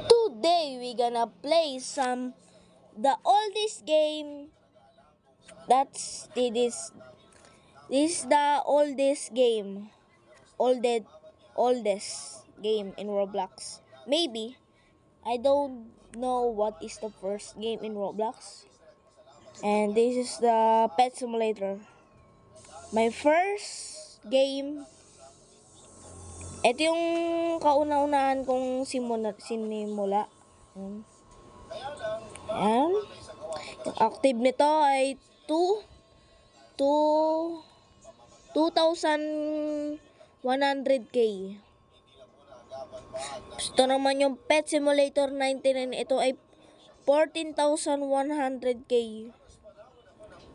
Today we gonna play the oldest game. This is the oldest game. Oldest game in Roblox. Maybe. I don't know what is the first game in Roblox. And this is the Pet Simulator. My first game. Ito yung kauna-unahan kong sinimula. Ayan. Yung active nito ay 2,100k. Ito naman yung Pet Simulator 99. Ito ay 14,100k.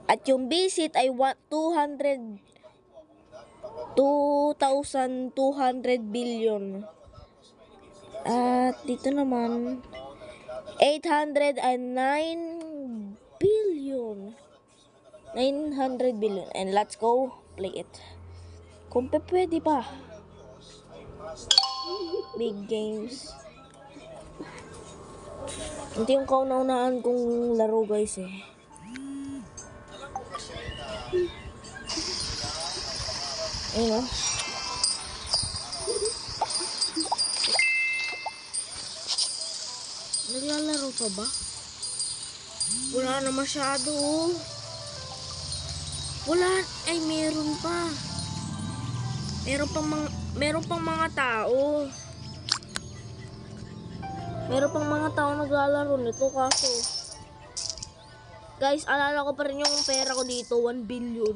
At yung visit ay 2,200 billion. At dito naman 809 billion. 900 billion. And let's go play it. Kung pwede pa. Big games. Ito yung kauna-unahan kong laro guys eh. Ayun o. Naglalaro pa ba? Wala na masyado. Wala. Ay, meron pa. Meron pang mga tao. Meron pang mga tao naglalaro nito kaso. Guys, alala ko pa rin yung pera ko dito. 1 billion.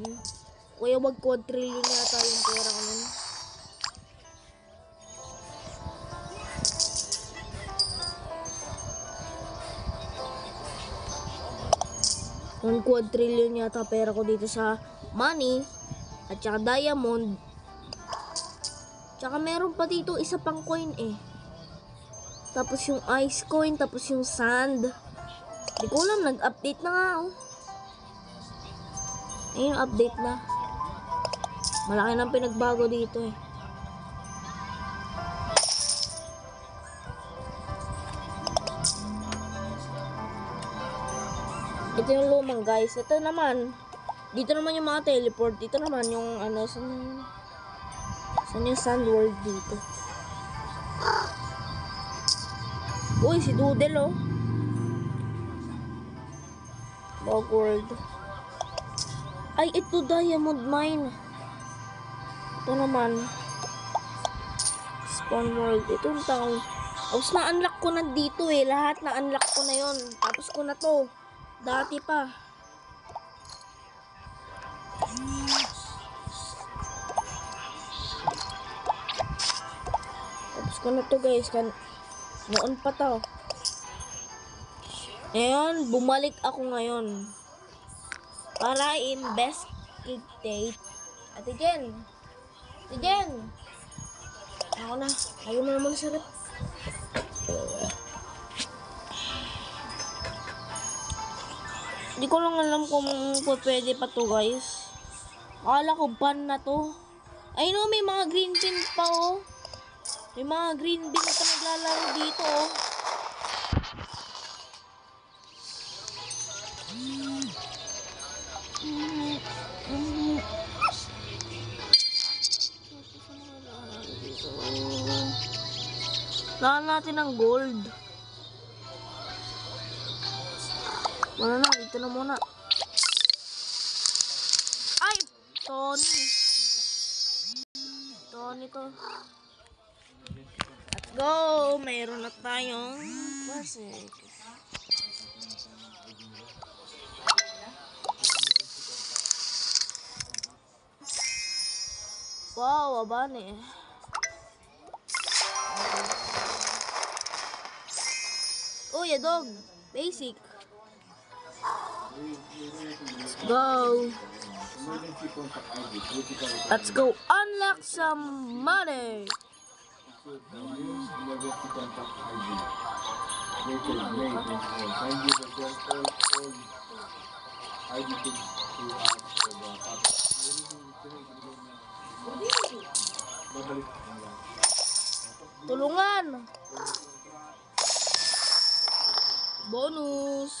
Kaya wag quadrillion yata yung pera ko nun. Yung quadrillion yata pera ko dito sa money at saka diamond. Tsaka meron pa dito isa pang coin eh. Tapos yung ice coin, tapos yung sand. Di ko alam, nag-update na nga oh. Ayun, update na. Malaki nang pinagbago dito eh. Ito yung lumang guys. Ito naman. Dito naman yung mga teleport. Dito naman yung ano. Saan yung sand world dito. Uy, si Doodle oh. Bog world. Ay, ito diamond mine. Ito naman. Spawn world. Itong town. Tapos na-unlock ko na dito eh. Lahat na-unlock ko na yon. Tapos ko na to. Dati pa. Tapos ko na to guys. Noon pa to. Ngayon, bumalik ako ngayon. Para investigate. At again. Ako na. Ayaw mo naman sarap. Hindi ko lang alam kung pwede pa to guys. Akala ko ban na to. Ay no, may mga green pin pa oh. May mga green pin pa naglalaro dito oh. Lahan natin ng gold. Wala na, dito na muna. Ay! Tony to. Let's go! Mayroon na tayong classic. Wow, abane. Oh, yeah, dog. Basic. Let's go unlock some money. Tulungan. Bonus.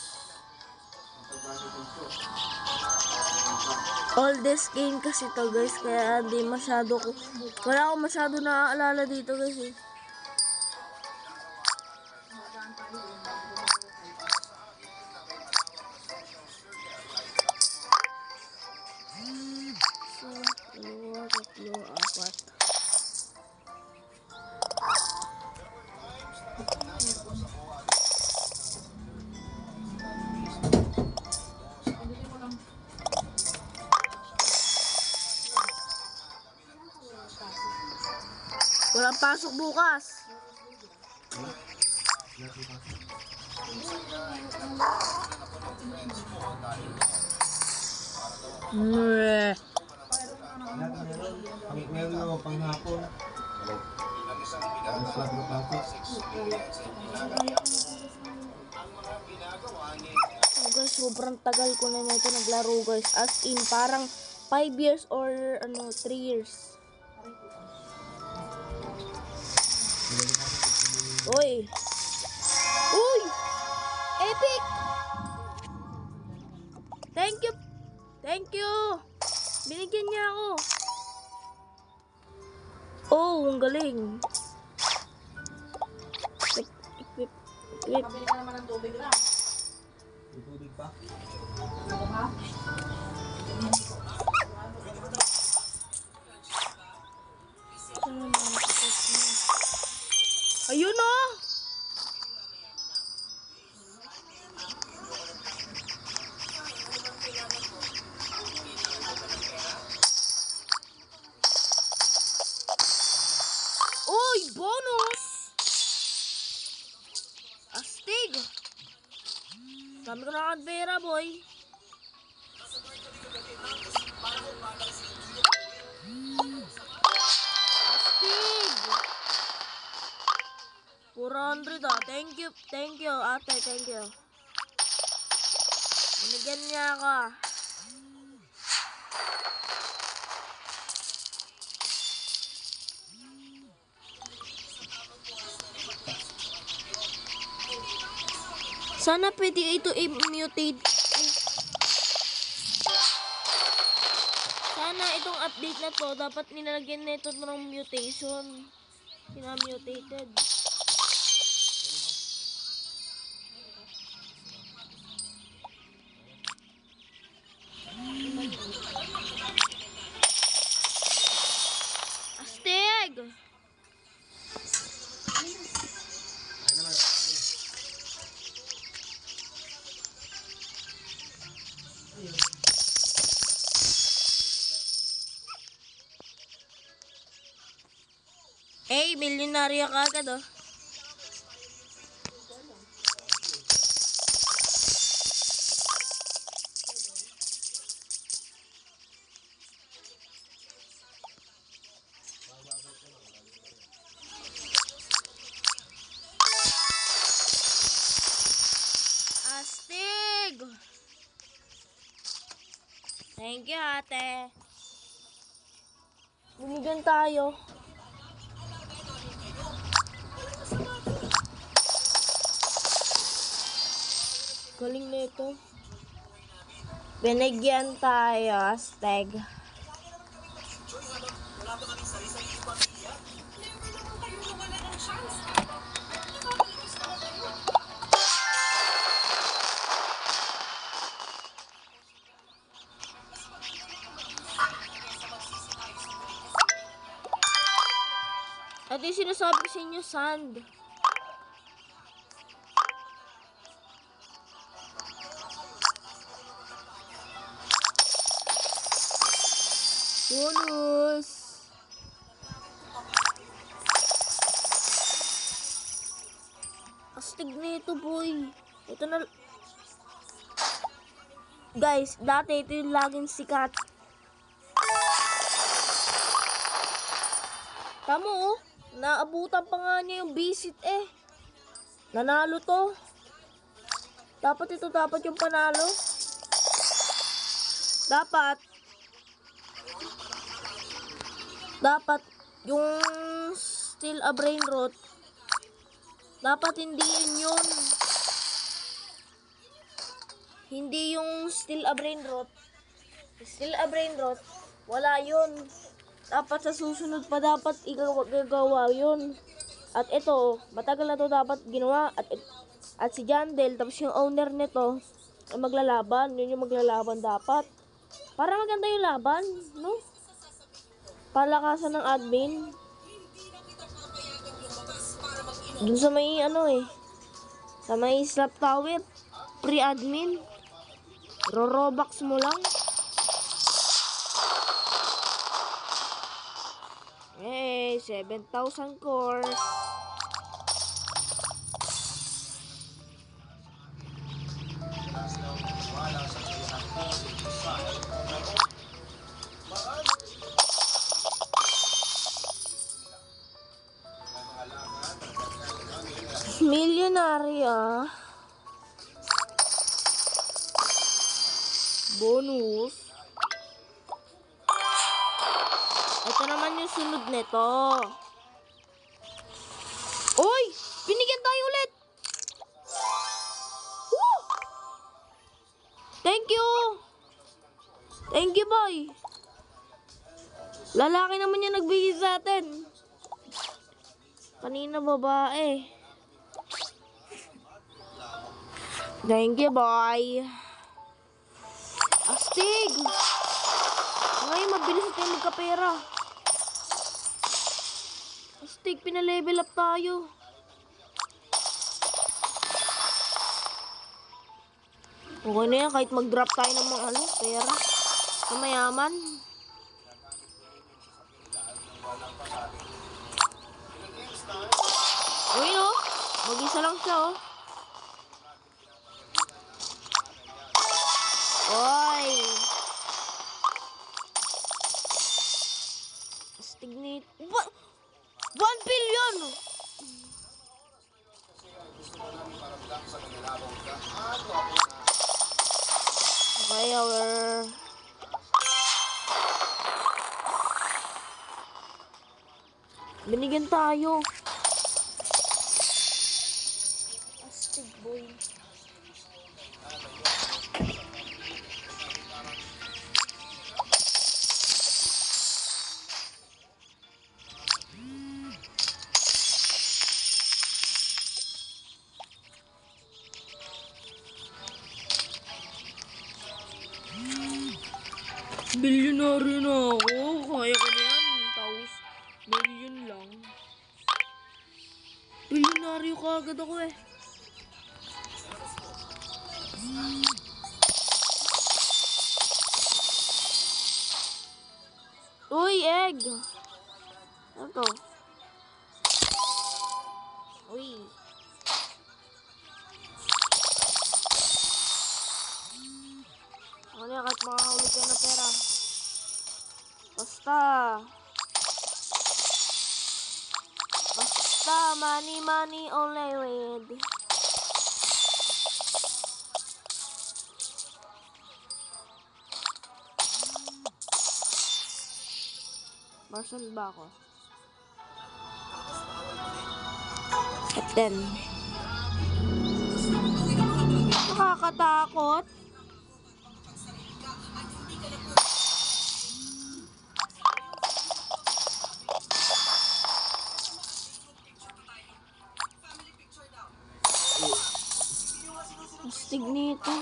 Oldest game kasi to guys, kaya hindi masyado ko. Wala akong masyado naaalala dito guys eh. Dalawa, tatlo, apat. Walang pasok bukas. Meron naman panghapon. Oh guys, sobrang tagal ko na nito naglaro guys. As in, parang 5 years or 3 years. Uy! Uy! Epic! Thank you! Thank you! Binigyan niya ako. Oh, ang galing. Equip. Nakabili ka naman ng tubig lang. May tubig pa? Ayun o! Uy! Bonus! Astig! Dami ko na kadbera, boy. Astig! 400 ah. Thank you, ate, thank you. Binigyan niya ka. Sana pwede ito i-mutate. Sana itong update na to, dapat nilalagyan na ito ng mutation. Pina-mutated. Astig! Milyonaryo ka agad oh. Astig! Thank you, ate. Binigyan tayo. Galing na ito. Binigyan tayo, Astig. At yung sinasabi ko sa inyo, sand. Bonus! Astig na ito, boy. Ito na. Guys, dati ito yung laging sikat. Tamo, oh. Naabutan pa nga niya yung visit eh. Nanalo to. Dapat yung panalo. Dapat yung still a brain rot. Dapat hindi yun. Hindi yung still a brain rot. Still a brain rot, wala yun. Dapat sa susunod pa dapat gagawa yun. At ito, matagal na to dapat ginawa. At si Jandel, tapos yung owner nito, ay maglalaban. Yun yung maglalaban dapat. Para maganda yung laban, no? Palakasan ng admin. Dun sa may sa may slap tower, pre-admin. Robux mo lang. Eh, 7,000 cores. Millionaire bonus. Ito naman yung sunod nito. Uy! Binigyan tayo ulit! Woo! Thank you! Thank you, boy! Lalaki naman yung nagbigay sa atin. Kanina babae. Thank you, boy. Astig! Ngayon, mabilis tayo magkapera. Astig, pinalevel up tayo. Okay na yan, kahit mag-drop tayo ng mga pera. Sa mayaman. Uy, no? Mag-isa lang siya, oh. Oy! Astig nito. 1 billion! Okay, binigyan tayo. Astig, boy. Bilyonaryo na ako. Kaya ko na yan. Million lang. Bilyonaryo ka agad ako eh. Uy, egg! Ano to? Uy. Ano yan, kahit makahulog kayo na pera. Basta money only with. Marsan ba ako? Captain. Nakakatakot. Astig nito.